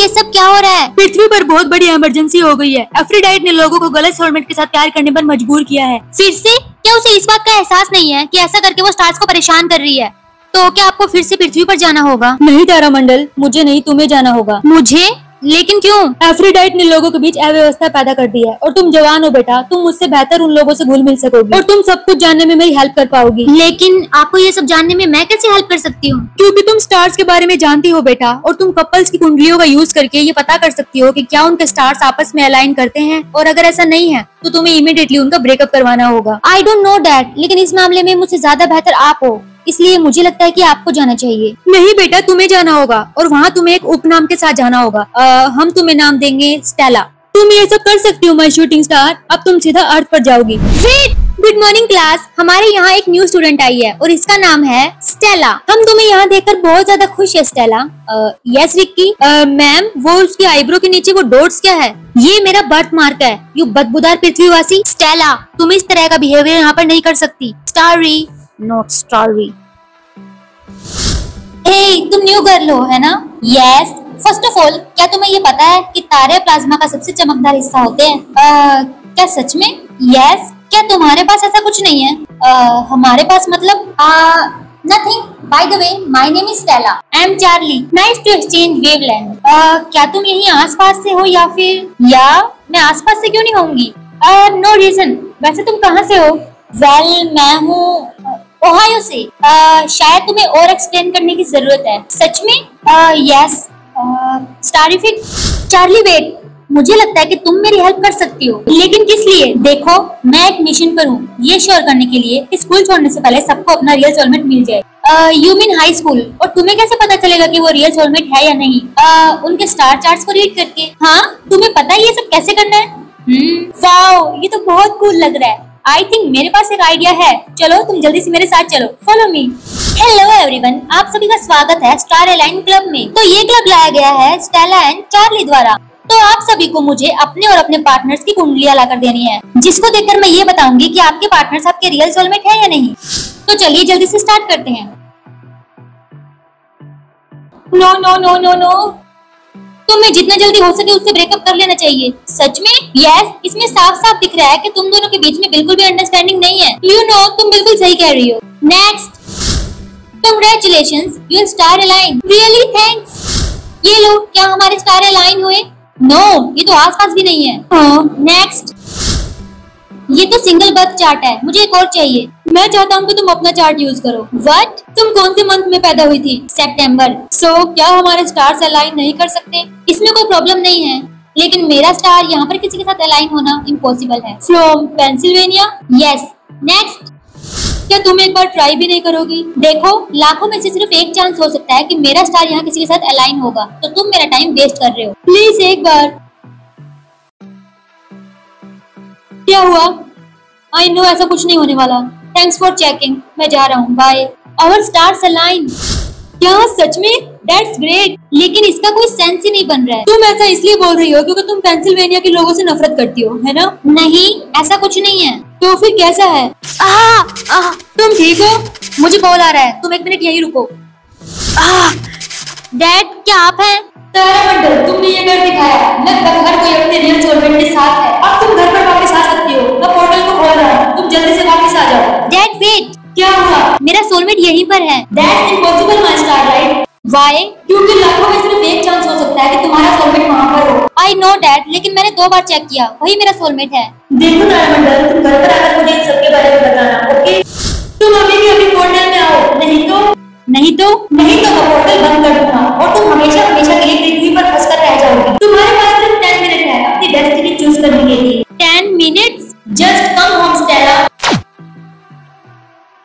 ये सब क्या हो रहा है? पृथ्वी पर बहुत बड़ी इमरजेंसी हो गई है। एफ्रोडाइट ने लोगों को गलत सोलमेट के साथ प्यार करने पर मजबूर किया है। फिर से? क्या उसे इस बात का एहसास नहीं है कि ऐसा करके वो स्टार्स को परेशान कर रही है? तो क्या आपको फिर से पृथ्वी पर जाना होगा? नहीं तारामंडल, मुझे नहीं, तुम्हें जाना होगा। मुझे? लेकिन क्यों? एफ्रोडाइट ने लोगों के बीच अव्यवस्था पैदा कर दी है और तुम जवान हो बेटा, तुम मुझसे बेहतर उन लोगों से घुल मिल सकोगी और तुम सब कुछ जानने में मेरी हेल्प कर पाओगी। लेकिन आपको ये सब जानने में मैं कैसे हेल्प कर सकती हूँ? क्योंकि तुम स्टार्स के बारे में जानती हो बेटा, और तुम कपल्स की कुंडलियों का यूज करके ये पता कर सकती हो कि क्या उनके स्टार्स आपस में अलाइन करते हैं, और अगर ऐसा नहीं है तो तुम्हें इमीडिएटली उनका ब्रेकअप करवाना होगा। आई डोंट नो डैड, लेकिन इस मामले में मुझसे ज्यादा बेहतर आप हो, इसलिए मुझे लगता है कि आपको जाना चाहिए। नहीं बेटा, तुम्हें जाना होगा और वहाँ तुम्हें एक उपनाम के साथ जाना होगा। हम तुम्हें नाम देंगे स्टेला। तुम ये सब कर सकती हो माय शूटिंग स्टार। अब तुम सीधा अर्थ पर जाओगी। Good morning class. हमारे यहाँ एक न्यू स्टूडेंट आई है और इसका नाम है स्टेला। हम तुम्हें यहाँ देखकर बहुत ज्यादा खुश है स्टेला। Yes Ricky. मैम, वो उसकी आईब्रो के नीचे वो डॉट्स क्या है? ये मेरा बर्थ मार्क है, यू बदबूदार पृथ्वीवासी। स्टेला, तुम इस तरह का बिहेवियर यहाँ पर नहीं कर सकती। Starry not starry. हे, तुम न्यू गर्ल हो है ना? यस। फर्स्ट ऑफ ऑल, क्या तुम्हें ये पता है कि तारे प्लाज्मा का सबसे चमकदार हिस्सा होते हैं? क्या सच में? यस। क्या तुम्हारे पास ऐसा कुछ नहीं है? हमारे पास मतलब nothing. By the way, my name is Stella. I am Charlie. Nice to exchange wavelength. क्या तुम यहीं आसपास से हो या फिर? या मैं आसपास से क्यों नहीं होंगी? No reason. वैसे तुम कहाँ से हो? वेल, मैं हूँ ओहायो से। शायद तुम्हें और एक्सप्लेन करने की जरूरत है। सच में? यस। स्टारिफिक। चार्ली वेट, मुझे लगता है कि तुम मेरी हेल्प कर सकती हो, लेकिन किस लिए? देखो, मैं एक मिशन पर हूँ, ये श्योर करने के लिए कि स्कूल छोड़ने से पहले सबको अपना रियल सोलमेट मिल जाए। You mean high school? और तुम्हें कैसे पता चलेगा कि वो रियल सोलमेट है या नहीं? उनके स्टार चार्ट्स को रीड करके। हाँ, तुम्हें पता है ये सब कैसे करना है? वाओ, ये तो बहुत कूल लग रहा है। आई थिंक मेरे पास एक आइडिया है। चलो, तुम जल्दी से मेरे साथ चलो। Follow me. हेलो एवरीवन, आप सभी का स्वागत है स्टार अलाइन क्लब में। तो ये क्लब लाया गया है स्टेला एंड चार्ली द्वारा। तो आप सभी को मुझे अपने और अपने पार्टनर्स की कुंडलियां लाकर देनी है, जिसको देखकर मैं ये बताऊंगी कि आपके पार्टनर्स आपके रियल सोलमेट है या नहीं। तो चलिए जल्दी से स्टार्ट करते हैं। No no no no no, तुम्हें जितना जल्दी हो सके उससे ब्रेकअप कर लेना चाहिए। सच में? यस। इसमें साफ साफ दिख रहा है कि तुम दोनों के बीच में बिल्कुल भी अंडरस्टैंडिंग नहीं है। यू नो, तुम बिल्कुल सही कह रही हो। Next. Congratulations, your star align. Really, thanks. ये लो, क्या हमारे स्टार अलाइन हुए? नो, ये तो आसपास भी नहीं है। नेक्स्ट। ये तो सिंगल बर्थ चार्ट है, मुझे एक और चाहिए। मैं चाहता हूँ कि तुम अपना चार्ट यूज करो। व्हाट? तुम कौन से मंथ में पैदा हुई थी? सितंबर। सो क्या हमारे स्टार्स अलाइन नहीं कर सकते? इसमें कोई प्रॉब्लम नहीं है, लेकिन मेरा स्टार यहाँ पर किसी के साथ अलाइन होना इम्पॉसिबल है। From Pennsylvania. यस। नेक्स्ट। क्या तुम एक बार ट्राई भी नहीं करोगी? देखो, लाखों में से सिर्फ एक चांस हो सकता है कि मेरा स्टार यहाँ किसी के साथ अलाइन होगा, तो तुम मेरा टाइम वेस्ट कर रहे हो। प्लीज एक बार। क्या हुआ? आई नो ऐसा कुछ नहीं होने वाला। Thanks for checking. मैं जा रहा हूँ। बाय। Our stars align. क्या सच में? That's great. लेकिन इसका कोई सेंस ही नहीं बन रहा है। तुम ऐसा इसलिए बोल रही हो क्योंकि तुम पेंसिल्वेनिया के लोगों से नफरत करती हो, है ना? नहीं, ऐसा कुछ नहीं है। तो फिर कैसा है? तुम ठीक हो? मुझे कॉल आ रहा है, तुम एक मिनट यहीं रुको। डैड, क्या आप हैं? तारामंडल, तुमने ये कर दिखाया। लगभग हर कोई अपने रियल सोलमेट के साथ है। अब तुम घर पर वापस आ सकती हो। मैं पोर्टल को खोल रहा हूँ, तुम जल्दी से वापस आ जाओ। Dad wait. क्या हुआ? मेरा सोलमेट यहीं पर है। That's impossible my starlight. Why? क्योंकि लाखों में सिर्फ एक चांस हो सकता है कि तुम्हारा सोलमेट वहाँ पर हो। आई नो डैड, लेकिन मैंने 2 बार चेक किया, वही मेरा सोलमेट है। देखो तारामंडल, तुम घर पर आकर मुझे इन सबके बारे में बताना, ओके? तुम अभी भी अपने पोर्टल में आओ, नहीं तो मैं पोर्टल बंद कर दूंगा और तुम हमेशा हमेशा के लिए पृथ्वी पर फंसकर रह जाओगी। तुम्हारे पास सिर्फ 10 मिनट है अपनी डेस्टिनी चूज करने के लिए। 10 minutes? Just come home Stella.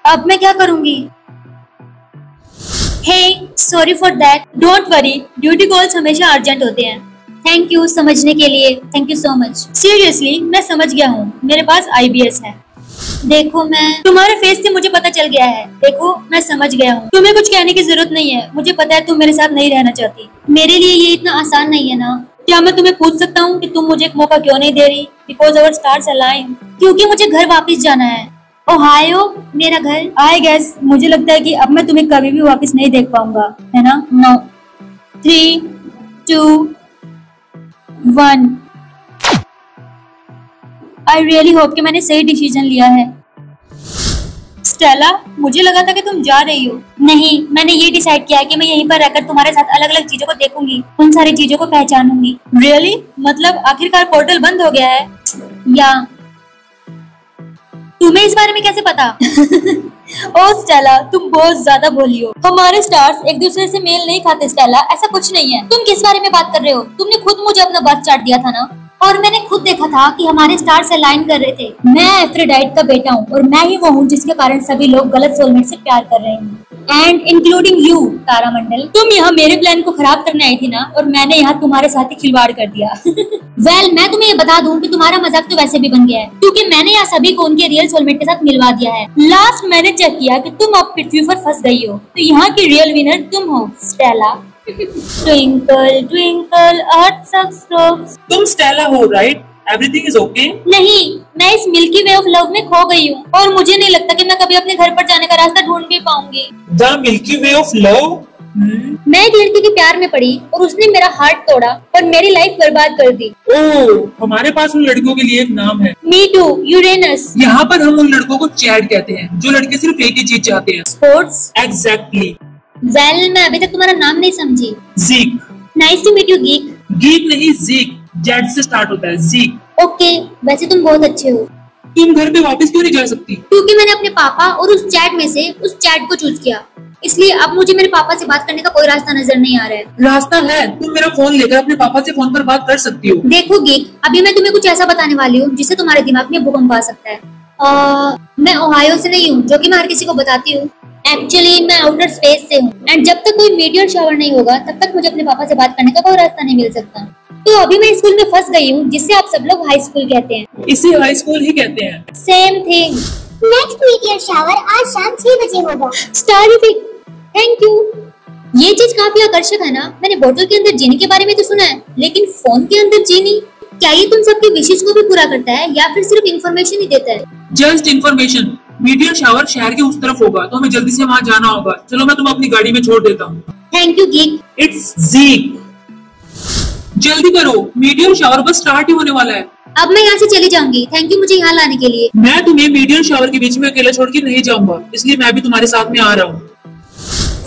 अब मैं क्या करूंगी? Hey, sorry for that. Don't worry, duty calls हमेशा अर्जेंट होते हैं। थैंक यू समझने के लिए। Thank you so much. Seriously, मैं समझ गया हूँ। मेरे पास IBS है। देखो, मैं तुम्हारे फेस से मुझे पता चल गया है। देखो, मैं समझ गया हूँ। तुम्हें कुछ कहने की जरूरत नहीं है। मुझे पता है तुम मेरे साथ नहीं रहना चाहती। मेरे लिए ये इतना आसान नहीं है ना। क्या मैं तुम्हें पूछ सकता हूँ कि तुम मुझे एक मौका क्यों नहीं दे रही? Because our stars align. क्योंकि मुझे घर वापस जाना है। ओहायो मेरा घर। आई गेस, मुझे लगता है कि अब मैं तुम्हें कभी भी वापस नहीं देख पाऊंगा, है ना? नो। 3, 2, 1। आई रियली होप कि मैंने सही डिसीजन लिया है। स्टेला, मुझे लगा था कि तुम जा रही हो। नहीं, मैंने ये डिसाइड किया है कि मैं यहीं पर रहकर तुम्हारे साथ अलग अलग चीजों को देखूंगी, उन सारी चीजों को पहचानूंगी। रियली? मतलब आखिरकार पोर्टल बंद हो गया है? या तुम्हें इस बारे में कैसे पता? ओ स्टेला, तुम बहुत ज्यादा भोली हो। हमारे स्टार्स एक दूसरे से मेल नहीं खाते स्टेला, ऐसा कुछ नहीं है। तुम किस बारे में बात कर रहे हो? तुमने खुद मुझे अपना बर्थ चार्ट दिया था ना, और मैंने खुद देखा था कि हमारे स्टार्स अलाइन कर रहे थे। मैं एफ्रोडाइट का बेटा हूँ और मैं ही वो हूँ जिसके कारण सभी लोग गलत सोलमेट से प्यार कर रहे हैं, एंड इंक्लूडिंग यू तारामंडल। तुम यहाँ मेरे प्लान को खराब करने आई थी ना, और मैंने यहाँ तुम्हारे साथ ही खिलवाड़ कर दिया। वेल, मैं तुम्हें ये बता दूं कि तुम्हारा मजाक तो वैसे भी बन गया है, क्योंकि मैंने यहाँ सभी को उनके रियल सोलमेट के साथ मिलवा दिया है। लास्ट मैंने चेक किया कि तुम अब पृथ्वी पर फंस गई हो, तो यहाँ की रियल विनर तुम हो स्टेला। ट्विंकल ट्विंकल अर्थ सक्स। तुम स्टेला हो, राइट? Everything is okay? नहीं, मैं इस मिल्की वे ऑफ लव में खो गई हूँ, और मुझे नहीं लगता कि मैं कभी अपने घर पर जाने का रास्ता ढूंढ भी पाऊंगी। The milky way of love? मैं एक लड़की के प्यार में पड़ी और उसने मेरा हार्ट तोड़ा और मेरी लाइफ बर्बाद कर दी। ओह, हमारे पास उन लड़कियों के लिए एक नाम है। Me too, Uranus. यहाँ पर हम उन लड़कों को चैट कहते हैं, जो लड़के सिर्फ एक ही चीज चाहते हैं। स्पोर्ट्स। एग्जैक्टली। वेल, मैं अभी तक तुम्हारा नाम नहीं समझी। Zeek. Nice to meet you geek. Geek नहीं, जीक। जेड से स्टार्ट होता है, जीक। ओके, वैसे तुम बहुत अच्छे हो। तुम घर पे वापस क्यों नहीं जा सकती? क्योंकि मैंने अपने पापा और उस चैट में से उस चैट को चूज किया, इसलिए अब मुझे मेरे पापा से बात करने का कोई रास्ता नजर नहीं आ रहा है। रास्ता है, तुम मेरा फोन लेकर अपने पापा से फोन पर बात कर सकती हो। देखो गीक, अभी मैं तुम्हें कुछ ऐसा बताने वाली हूँ जिससे तुम्हारे दिमाग में भूकंप आ सकता है। मैं ओहायो से नहीं हूँ, जो कि मैं हर किसी को बताती हूँ। एक्चुअली मैं आउटर स्पेस से हूँ, एंड जब तक कोई मीटियोर शावर नहीं होगा तब तक मुझे अपने पापा से बात करने का कोई रास्ता नहीं मिल सकता। तो अभी मैं स्कूल में फंस गई हूँ, जिसे आप सब लोग हाई स्कूल कहते हैं। इसे हाई स्कूल ही कहते हैं। Same thing. Next meteor shower आज शाम 6 बजे होगा। स्टारिफिक, थैंक यू। ये चीज काफी आकर्षक है ना? मैंने बोतल के अंदर जीनी के बारे में तो सुना है, लेकिन फोन के अंदर जीनी, क्या ये तुम सबकी विशेष को भी पूरा करता है या फिर सिर्फ इंफॉर्मेशन ही देता है? Just information. मीटियर शावर शहर के उस तरफ होगा, तो हमें जल्दी से वहाँ जाना होगा। चलो, मैं तुम्हें अपनी गाड़ी में छोड़ देता हूँ। Thank you geek. इट्स जीक। जल्दी करो, मीटियर शावर बस स्टार्ट ही होने वाला है। अब मैं यहाँ से चली जाऊंगी। थैंक यू मुझे यहाँ लाने के लिए। मैं तुम्हें मीटियर शावर के बीच में अकेला छोड़ के नहीं जाऊंगा, इसलिए मैं भी तुम्हारे साथ में आ रहा हूँ।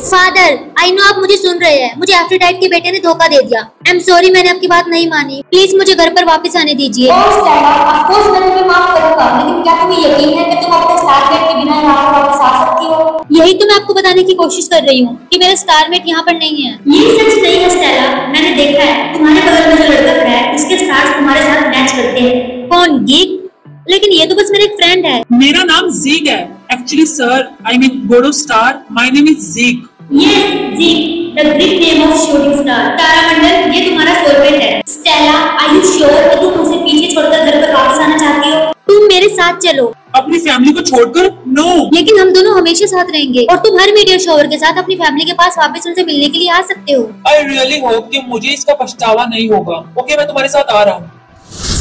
फादर, आई नो आप मुझे सुन रहे हैं, मुझे एफ्रोडाइट के बेटे ने धोखा दे दिया। आई एम सॉरी, मैंने आपकी बात नहीं मानी। प्लीज मुझे घर पर वापस आने दीजिए। मैं तुम्हें माफ करूंगा, लेकिन क्या तुम्हें यकीन है कि तुम अपने स्टारमेट के बिना यहाँ पर वापस आ सकती हो? यही तो मैं आपको बताने की कोशिश कर रही हूँ कि मेरा स्टारमेट यहाँ पर नहीं है। ये सच नहीं है स्टेला, मैंने देखा है तुम्हारे बगल में जो लड़का खड़ा है उसके स्टार्स तुम्हारे साथ मैच करते हैं। कौन? गीक? लेकिन ये तो बस मेरा एक फ्रेंड है। मेरा नाम जीक है। Actually sir, I mean God of star, my name is जीक। Yes, Zeke, the Greek name of shooting star. तारामंडल, ये तुम्हारा सोलमेट है। स्टेला, are you sure कि तुम उसे पीछे छोड़कर घर पर वापस आना चाहती हो? तुम मेरे साथ चलो। अपनी फैमिली को छोड़कर? नो। लेकिन हम दोनों हमेशा साथ रहेंगे, और तुम हर मीटियर शावर के साथ अपनी फैमिली के पास वापस उनसे मिलने के लिए आ सकते हो। आई रियली होप कि मुझे इसका पछतावा नहीं होगा। ओके, मैं तुम्हारे साथ आ रहा हूँ।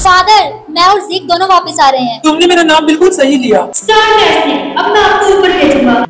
फादर, मैं और ज़ीक दोनों वापस आ रहे हैं। तुमने मेरा नाम बिल्कुल सही लिया। स्टार टेस्ट में अब मैं आपको ऊपर भेजूंगा।